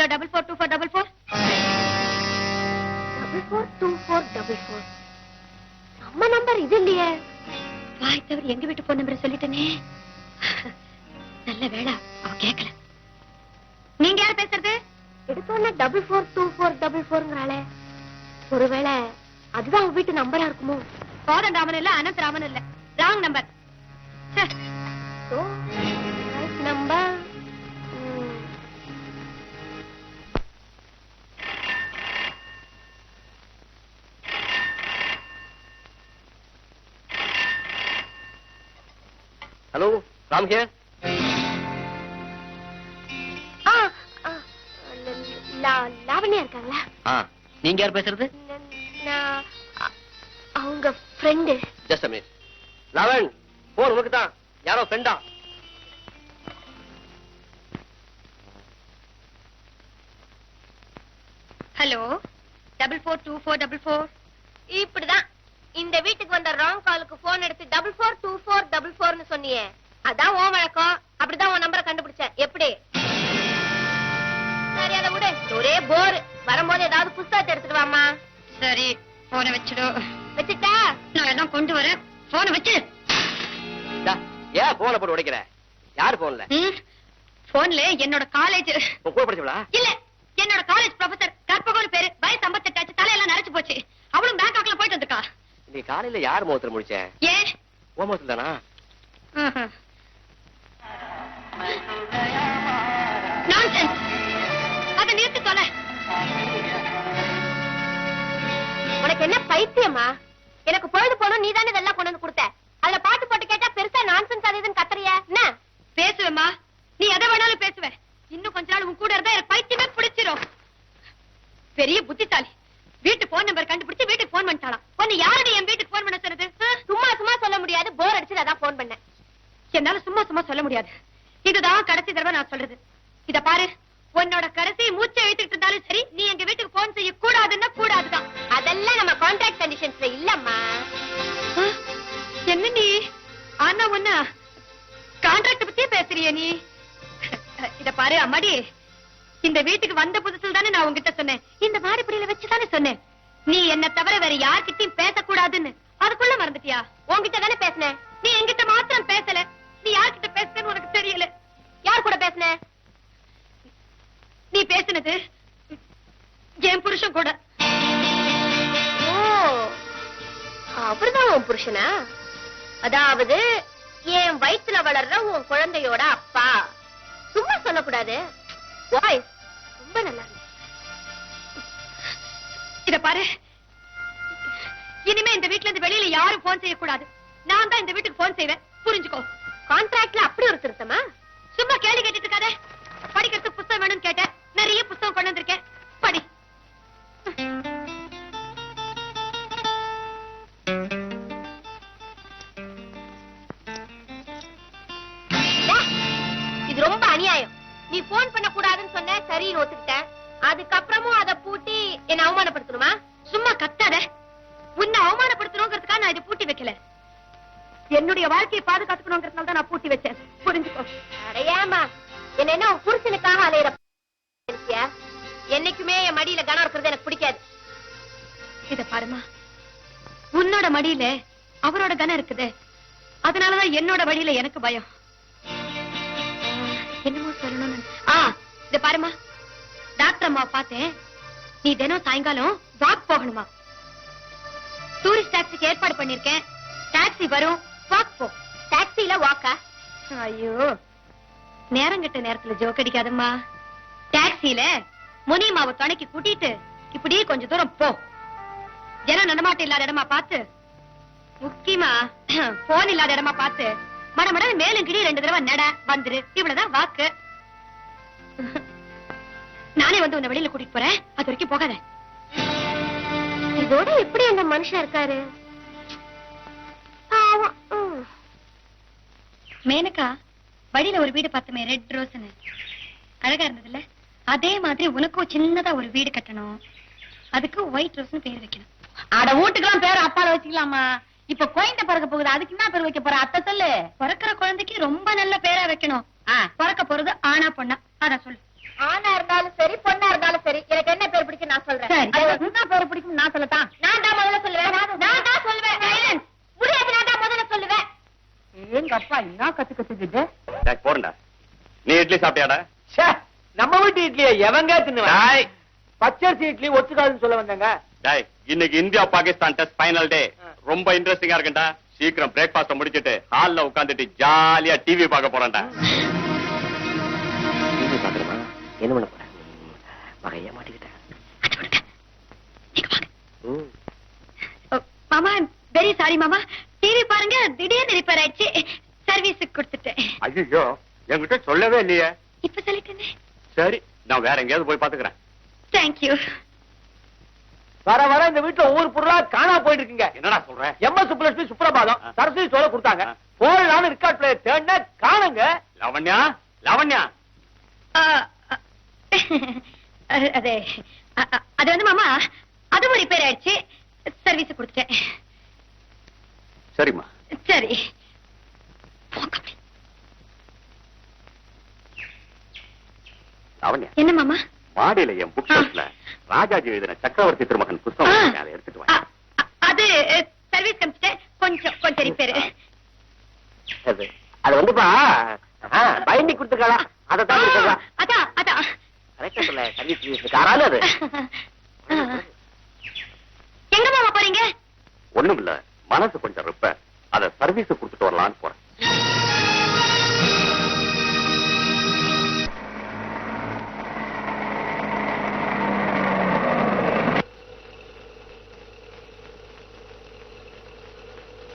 442424. 442444. நம்ம நம்பர் இது இல்லையே. வாய் தவிர எங்க வீட்டு போன் நம்பர் சொல்லிட்டனே. நல்ல வேளை அவ கேட்கல. நீங்க யார் பேசுறது? எடுத்தோன்னா 442444ங்கறாளே. ஒருவேளை அதுதான் உங்க வீட்டு நம்பரா இருக்குமோ? கோதண்டராமன் இல்ல, அனந்தராமன் இல்ல. Wrong number. Number. Hello, Ram here. Lavanya இருக்காங்களா? நீங்க யார் பேசுறது? அவங்க friend. Just a minute. Lavan, phone உனக்கு தான். யாரோ ஃப்ரெண்டா? ஹலோ, 442444. இப்படிதான் இந்த வீட்டுக்கு வந்த ராங் காலுக்கு போன் எடுத்து 442444ன்னு சொன்னியே. அதான் ஓ வழக்கம். அப்படிதான் உன் நம்பரை கண்டுபிடிச்சேன். எப்படி? சரி, அதை விடு. ஒரே போர். வரும்போது ஏதாவது புஸ்தகத்தை எடுத்துட்டு வாமா. சரி, போனை வச்சுடு. வச்சுட்டா நான் எல்லாம் கொண்டு வரேன். போனை வச்சு. ஏன் போனை போட்டு உடைக்கிற? யார் போன்ல? போன்ல என்னோட காலேஜ். கூட படிச்சவளா? இல்ல, என்னோட காலேஜ் ப்ரொஃபசர். கற்பகோல் பேரு. வயசு 58 ஆச்சு. தலையெல்லாம் நரைச்சு போச்சு. அவளும் பேங்காக்ல போயிட்டு வந்திருக்கா. நீ காலையில யார் முகத்துல முடிச்ச? ஏன் ஓ முகத்துல தானா? நான்சென்ஸ். அதை நிறுத்து தொலை. உனக்கு என்ன பைத்தியமா? எனக்கு பொழுது போனோம். நீ தானே இதெல்லாம் கொண்டு வந்து கொடுத்த. அதுல பாட்டு போட்டு கேட்டா பெருசா நான்சென்ஸ் அது இதுன்னு கத்துறிய. என்ன பேசுவேமா? நீ எதை வேணாலும் பேசுவேன். இன்னும் கொஞ்ச நாள் உன் கூட இருந்தா எனக்கு பைத்தியமே பிடிச்சிரும். பெரிய புத்திசாலி. வீட்டு போன் நம்பர் கண்டுபிடிச்சு வீட்டுக்கு போன் பண்ணிட்டாளாம். உன்னை யாரடி என் வீட்டுக்கு போன் பண்ண சொன்னது? சும்மா சும்மா சொல்ல முடியாது. போர் அடிச்சு அதான் போன் பண்ணேன். என்னால சும்மா சும்மா சொல்ல முடியாது. இதுதான் கடைசி தடவை நான் சொல்றது. இத பாரு, உன்னோட கடைசி மூச்சை எழுத்துக்கிட்டு இருந்தாலும் சரி, நீ எங்க வீட்டுக்கு போன் செய்ய கூடாதுன்னா கூடாதுதான். அதெல்லாம் நம்ம கான்ட்ராக்ட் கண்டிஷன்ஸ்ல இல்லம்மா. என்ன நீ? ஆனா ஒன்னா கான்ட்ராக்ட் பத்தியே பேசுறிய நீ? இத பாரு அம்மாடி, இந்த வீட்டுக்கு வந்த புதுசுல தானே நான் உங்ககிட்ட சொன்னேன். இந்த மாடிப்படியில வச்சுதானே சொன்னேன், நீ என்ன தவிர வேற யார்கிட்டயும் பேசக்கூடாதுன்னு. அதுக்குள்ள மறந்துட்டியா? உன்கிட்ட தானே பேசினேன். நீ என்கிட்ட மாத்திரம் பேசல. நீ யார்கிட்ட பேசுறன்னு உனக்கு தெரியல. யார் கூட பேசின? நீ பேசினது என் புருஷன் கூட. ஓ, அவர்தான் உன் புருஷனா? அதாவது என் வயிற்றுல வளர்ற உன் குழந்தையோட அப்பா. சும்மா சொல்லக்கூடாது. வாய்ஸ் ரொம்ப நல்லா இருக்கு. இத பாரு, இனிமே இந்த வீட்டுல இருந்து வெளியில யாரும் போன் செய்யக்கூடாது. நான் தான் இந்த வீட்டுக்கு போன் செய்வேன். புரிஞ்சுக்கோ. கான்ட்ராக்ட்ல அப்படி ஒரு திருத்தமா? சும்மா கேள்வி கேட்டுட்டு இருக்காத. படிக்கிறதுக்கு புத்தகம் வேணும்னு கேட்டேன். நிறைய புத்தகம் கொண்டு வந்திருக்கேன். படி. இது ரொம்ப அநியாயம். நீ போன் பண்ண கூடாதுன்னு சொன்ன, சரின்னு ஒத்துக்கிட்டேன். அதுக்கப்புறமும் அதை பூட்டி என்ன அவமானப்படுத்தணுமா? சும்மா கத்தாத. உன்னை அவமானப்படுத்தணுங்கிறதுக்காக நான் இதை பூட்டி வைக்கல. என்னுடைய வாழ்க்கையை பாதுகாத்துக்கணுங்கிறதுனால தான் நான் பூட்டி வச்சேன். புரிஞ்சுக்கோ. அடையாமா என்ன என்ன புருஷனுக்காக அலையிற. என்னைக்குமே என் மடியில கனம் இருக்கிறது எனக்கு பிடிக்காது. இத பாருமா, உன்னோட மடியில அவரோட கனம் இருக்குது. அதனாலதான் என்னோட வழியில எனக்கு பயம். என்னமோ சொல்லணும்னு. இத பாருமா, டாக்டர் அம்மா பார்த்தேன். நீ தினம் சாயங்காலம் வாக் போகணுமா? டூரிஸ்ட் டாக்ஸிக்கு ஏற்பாடு பண்ணிருக்கேன். டாக்ஸி வரும், வாக் போ. டாக்ஸில வாக்கா? ஐயோ, நேரம் கெட்ட நேரத்துல ஜோக் அடிக்காதம்மா. டாக்ஸில முனியம்மாவை துணைக்கு கூட்டிட்டு இப்படியே கொஞ்சம் தூரம் போ. ஜனம் நடமாட்டம் இல்லாத இடமா பார்த்து, முக்கியமா போன் இல்லாத இடமா பார்த்து மடமட மேலும் கிடி 2 தடவை நட வந்துரு. இவ்வளவுதான் வாக்கு. நானே வந்து உன்னை வெளியில கூட்டிட்டு போறேன். அது வரைக்கும் போகாத. இதோட எப்படி அந்த மனுஷன் இருக்காரு? மேனகா, வழியில ஒரு வீடு பார்த்தமே, ரெட் ரோஸ்னு, அழகா இருந்ததுல்ல? அதே மாதிரி உனக்கும் சின்னதா ஒரு வீடு கட்டணும். அதுக்கு ஒயிட் ரோஸ்னு பேர் வைக்கணும். அட, வீட்டுக்கெல்லாம் பேர் அப்பால வச்சுக்கலாமா? இப்ப குழந்தை பிறக்க போகுது, அதுக்கு என்ன பேர் வைக்க போற? அத்தை சொல்லு. பிறக்கிற குழந்தைக்கு ரொம்ப நல்ல பேரா வைக்கணும். பிறக்க போறது ஆனா பொண்ணா? அதான் சொல்லு. ஆனா இருந்தாலும் சரி பொண்ணா இருந்தாலும் சரி எனக்கு என்ன பேர் பிடிக்கும் நான் சொல்றேன். என்ன பேர் பிடிக்கும் நான் சொல்லத்தான். நான் தான் முதல்ல சொல்லுவேன். நான் தான் சொல்லுவேன். Silence. முடியாது, நான் தான் முதல்ல சொல்லுவேன். எங்க அப்பா என்ன கத்துக்கிட்டு போறா. நீ இட்லி சாப்பிட்டியாடா? நம்ம வீட்டு இட்லியை எவங்க தின்னுவான்? டாய், பச்சரிசி இட்லி ஒத்துக்காதுன்னு சொல்ல வந்தாங்க. டாய், இன்னைக்கு இந்தியா பாகிஸ்தான் டெஸ்ட் ஃபைனல் டே. ரொம்ப இன்ட்ரெஸ்டிங்கா இருக்குடா. சீக்கிரம் பிரேக்ஃபாஸ்ட் முடிச்சிட்டு ஹால்ல உட்கார்ந்துட்டு ஜாலியா டிவி பார்க்க போறேன்டா. என்ன பண்ண போறேன்? மகைய மாட்டிக்கிட்டேன். மாமா வெரி சாரி மாமா. டிவி பாருங்க திடீர்னு ரிப்பேர் ஆயிடுச்சு. சர்வீஸுக்கு கொடுத்துட்டேன். ஐயோ, என்கிட்ட சொல்லவே இல்லையே. இப்ப சொல்லிட்டேனே. சரி, நான் வேற எங்கேயாவது போய் பாத்துக்கிறேன். தேங்க்யூ. வர வர இந்த வீட்டுல ஒவ்வொரு பொருளா காணா போயிட்டு இருக்குங்க. என்னடா சொல்ற? எம்எஸ் சுப்புலட்சுமி சுப்ரபாதம் சரஸ்வதி சோழ கொடுத்தாங்க. போடலான்னு ரெக்கார்ட் பிளேயர் தேடினா காணுங்க. லவண்யா, லவண்யா. அது அது வந்து மாமா அதுவும் ரிப்பேர் ஆயிடுச்சு. சர்வீஸ் கொடுத்துட்டேன். சரிம்மா. சரி. லவண்யா, என்ன மாமா? மாடியில என் புக் ஷெல்ஃப்ல ராஜாஜி எழுதின சக்கரவர்த்தி திருமகன் புத்தகம் இருக்கு. அதை எடுத்துட்டு வா. அது சர்வீஸ் கமிச்சிட்டேன். கொஞ்சம் ரிப்பேர். அது வந்துப்பா பைண்டி கொடுத்துருக்கலாம். அதான் அதான் அதான் கரெக்டா சொல்ல. சர்வீஸ் காரால அது எங்க மாமா போறீங்க? ஒண்ணும் இல்ல, மனசு கொஞ்சம் ரிப்பேர். அதை சர்வீஸ் கொடுத்துட்டு வரலான்னு போறேன்.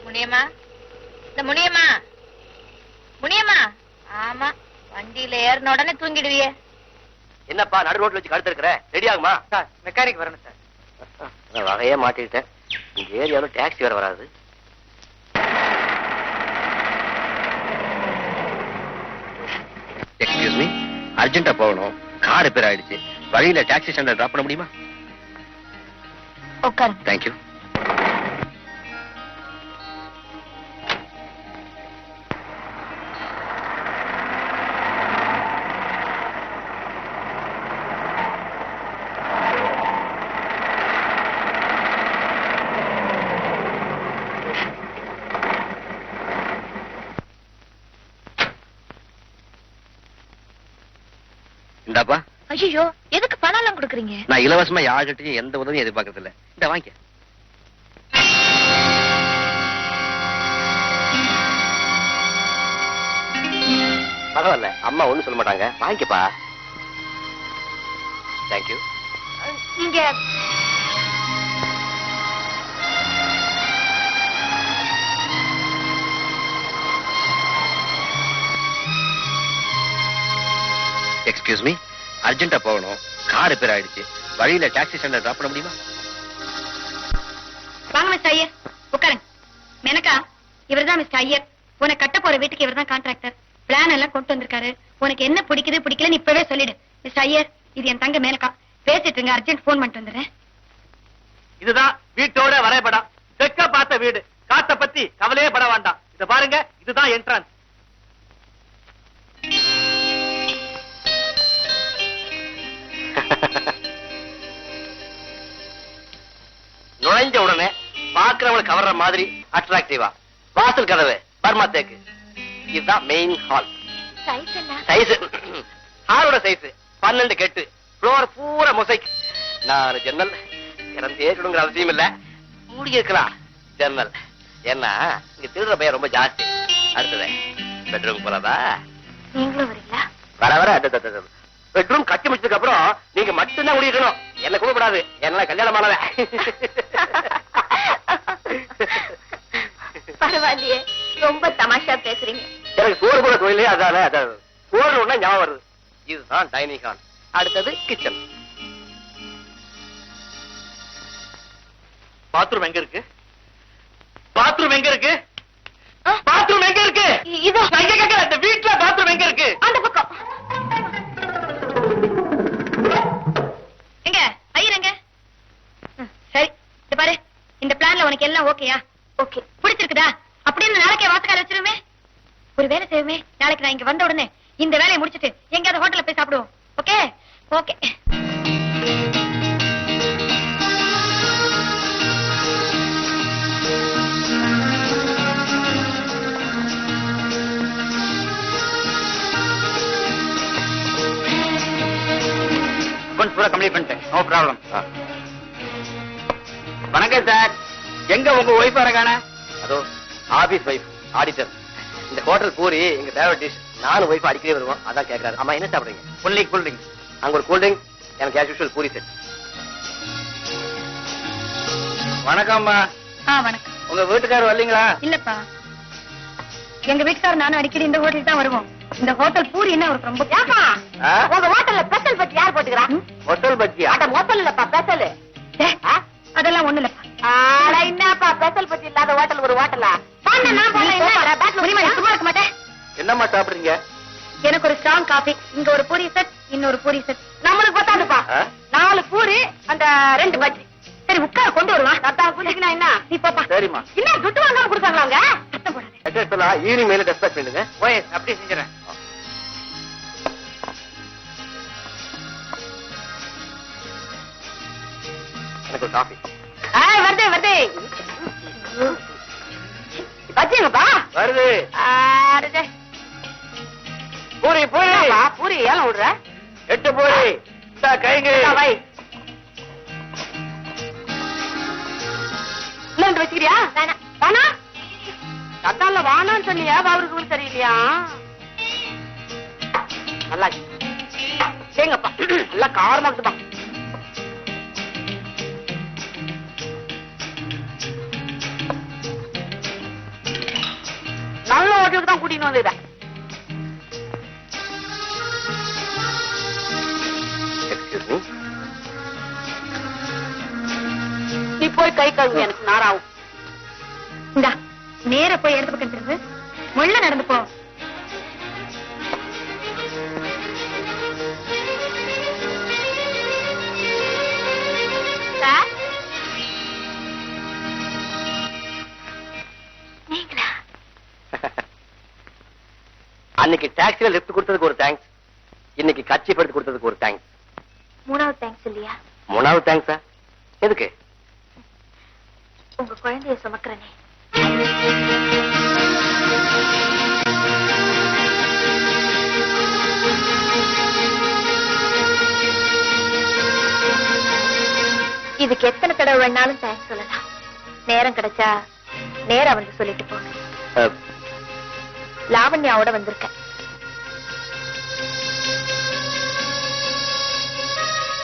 முனியம்மா, இந்த முனியம்மா, முனியம்மா. ஆமா, வண்டியில ஏறின உடனே தூங்கிடுவியே. என்னப்பா நடு ரோட்ல வச்சு கழுத்து இருக்கிற? ரெடி ஆகுமா? சார் மெக்கானிக் வரணும் சார். வகையே மாட்டிக்கிட்டேன். இந்த ஏரியாவில் டாக்ஸி வேற வராது. எக்ஸ்கியூஸ் மீ, அர்ஜென்ட்டா போகணும். கார் ரிப்பேர் ஆயிடுச்சு. வழியில டாக்ஸி ஸ்டாண்ட்ல டிராப் பண்ண முடியுமா? உட்காருங்க. தேங்க்யூ. இந்தாப்பா. ஐயோ, எதுக்கு பணம் எல்லாம் கொடுக்குறீங்க? நான் இலவசமா யார்கிட்டயும் எந்த உதவியும் எதிர்பார்க்கறது இல்ல. இந்த வாங்க. பரவாயில்ல, அம்மா ஒண்ணும் சொல்ல மாட்டாங்க. வாங்கிக்கப்பா. தேங்க்யூ. நீங்க எக்ஸ்கியூஸ் மீ, அர்ஜென்ட்டா போகணும். கார் ரிப்பேர் ஆயிடுச்சு. வழியில டாக்ஸி ஸ்டாண்ட்ல டிராப் பண்ண முடியுமா? வாங்க மிஸ்டர் ஐயர், உட்காருங்க. மெனக்கா, இவர்தான் மிஸ்டர் ஐயர். உனக்கு கட்ட போற வீட்டுக்கு இவர்தான் கான்ட்ராக்டர். பிளான் எல்லாம் கொண்டு வந்திருக்காரு. உனக்கு என்ன பிடிக்குது பிடிக்கலன்னு இப்பவே சொல்லிடு. மிஸ்டர் ஐயர், இது என் தங்க மேனக்கா. பேசிட்டு இருங்க, அர்ஜென்ட் போன் பண்ணிட்டு வந்துடுறேன். இதுதான் வீட்டோட வரைபடம். தெற்க பார்த்த வீடு. காத்த பத்தி கவலையே பட வேண்டாம். இத பாருங்க, இதுதான் என்ட்ரன்ஸ். நுழைஞ்ச உடனே பாக்குறவங்களை கவர்ற மாதிரி அட்ராக்டிவா வாசல் கதவு பர்மா தேக்கு. இதுதான் மெயின் ஹால். சைஸ் என்ன? சைஸ் ஹாலோட சைஸ் 12 கெட்டு. ஃப்ளோர் பூரா மொசைக். 4 ஜன்னல். திறந்தே இருக்கணுங்கிற அவசியம் இல்ல, மூடி இருக்கலாம் ஜன்னல். ஏன்னா இங்க திருடுற பையன் ரொம்ப ஜாஸ்தி. அடுத்தது பெட்ரூம் போறதா? நீங்களும் வரீங்களா? வர வர பெட்ரூம் கட்டி முடிச்சதுக்கு அப்புறம் நீங்க மட்டும்தான் முடிக்கணும். என்ன கூடப்படாது, என்ன கல்யாணமானவ. பரவாயில்லையே, ரொம்ப தமாஷா பேசுறீங்க. எனக்கு சோறு கூட கோயிலே அதான சோறு ஒண்ணா ஞாபகம் வருது. இதுதான் டைனிங் ஹால். அடுத்தது கிச்சன். பாத்ரூம் எங்க இருக்கு? பாத்ரூம் எங்க இருக்கு? பாத்ரூம் எங்க இருக்கு? இதோ நான் எங்க கேக்குறேன், இந்த வீட்ல பாத்ரூம் எங்க இருக்கு? அந்த பக்கம். எங்க ஐயர் எங்க? சரி, இது பாரு, இந்த பிளான்ல உனக்கு எல்லாம் ஓகேயா? ஓகே. பிடிச்சிருக்குதா? அப்படின்னு நாளைக்கே வாசக்கால வச்சிருமே. ஒரு வேலை செய்வோமே. நாளைக்கு நான் இங்க வந்த உடனே இந்த வேலையை முடிச்சிட்டு எங்கயாவது ஹோட்டல்ல போய் சாப்பிடுவோம். ஓகே? ஓகே. பூரா கம்ப்ளீட் பண்ணிட்டேன். No problem. வணக்கம் சார். எங்க உங்க ஒய்ஃப் வரகான? அதோ ஆபீஸ் வைஃப் ஆடிட்டர். இந்த ஹோட்டல் பூரி எங்க ஃபேவரட் டிஷ். நானும் ஒய்ஃப் அடிக்கவே வருவோம். அதான் கேட்கறாரு. அம்மா என்ன சாப்பிடுறீங்க? கூல்ட்ரிங்க். கூல்ட்ரிங்க். அங்க ஒரு கூல்ட்ரிங்க், எனக்கு ஆஸ் யூஷுவல் பூரி செட். வணக்கம்மா. வணக்கம். உங்க வீட்டுக்காரர் வரலீங்களா? இல்லப்பா, எங்க வீட்டுக்காரர் நானும் அடிக்கடி இந்த ஹோட்டல் தான் வருவோம். இந்த ஹோட்டல் பூரி என்ன அவருக்கு ரொம்ப ஏப்பா, உங்க ஹோட்டல்ல ஸ்பெஷல் பத்தி யார் போட்டுக்கிறா? ஹோட்டல் பத்தியா? அட ஹோட்டல் இல்லப்பா, ஸ்பெஷல். அதெல்லாம் ஒண்ணு இல்லப்பா. ஆட என்னப்பா ஸ்பெஷல் பத்தி இல்லாத ஹோட்டல் ஒரு ஹோட்டலா? நான் போல என்ன பேட்ல சும்மா இருக்க மாட்டேன். என்னம்மா சாப்பிடுறீங்க? எனக்கு ஒரு ஸ்ட்ராங் காபி, இங்க ஒரு பூரி செட், இன்னொரு பூரி செட். நம்மளுக்கு பத்தாதுப்பா. 4 பூரி, அந்த 2 பஜ்ஜி. சரி உட்கார், கொண்டு வருவா. தத்தா குடிக்கனா என்ன? நீ போப்பா. சரிம்மா. என்ன துட்டு வாங்காம கொடுத்தாங்களாங்க? சத்தம் போடாத. அட்ரஸ் சொல்லலாம். ஈவினிங் மேல டெஸ்பாச் பண்ணுங்க. ஓஎஸ், அப்படியே செஞ்சுறேன். எனக்கு ஒரு காஃபி. வருது வருது. பஜ்ஜிங்கப்பா வருது. பூரி பூரி. பூரி ஏன் விடுற? 8 பூரி. கைங்க. வை. இன்னொன்று வச்சுக்கிறியா? வேணாம். வேணா? கத்தால வானான்னு சொன்னியா? அவருக்கு கூட சரியில்லையா? நல்லா ஏங்கப்பா, நல்லா காரமா இருக்குப்பா. நல்ல ஹோட்டலுக்கு தான் கூட்டின்னு வந்துக்கிறேன். Excuse me. நீ போய் கை கழுவு, எனக்கு நாராவும். இந்தா நேர போய் இடது பக்கம் திரும்பு. முள்ள நடந்து போ. சார், நீங்களா? அன்னைக்கு டாக்ஸில லிஃப்ட் கொடுத்ததுக்கு ஒரு தேங்க்ஸ். இன்னைக்கு கட்சி படுத்து கொடுத்ததுக்கு ஒரு தேங்க்ஸ். 3வது தேங்க்ஸ் இல்லையா? 3வது தேங்க்ஸா? எதுக்கு? உங்க குழந்தைய சுமக்கிறனே. இதுக்கு எத்தனை தடவை வேணாலும் தேங்க்ஸ் சொல்லலாம். நேரம் கிடைச்சா நேரா வந்து சொல்லிட்டு போங்க. லாவண்யாவோட வந்திருக்கேன்.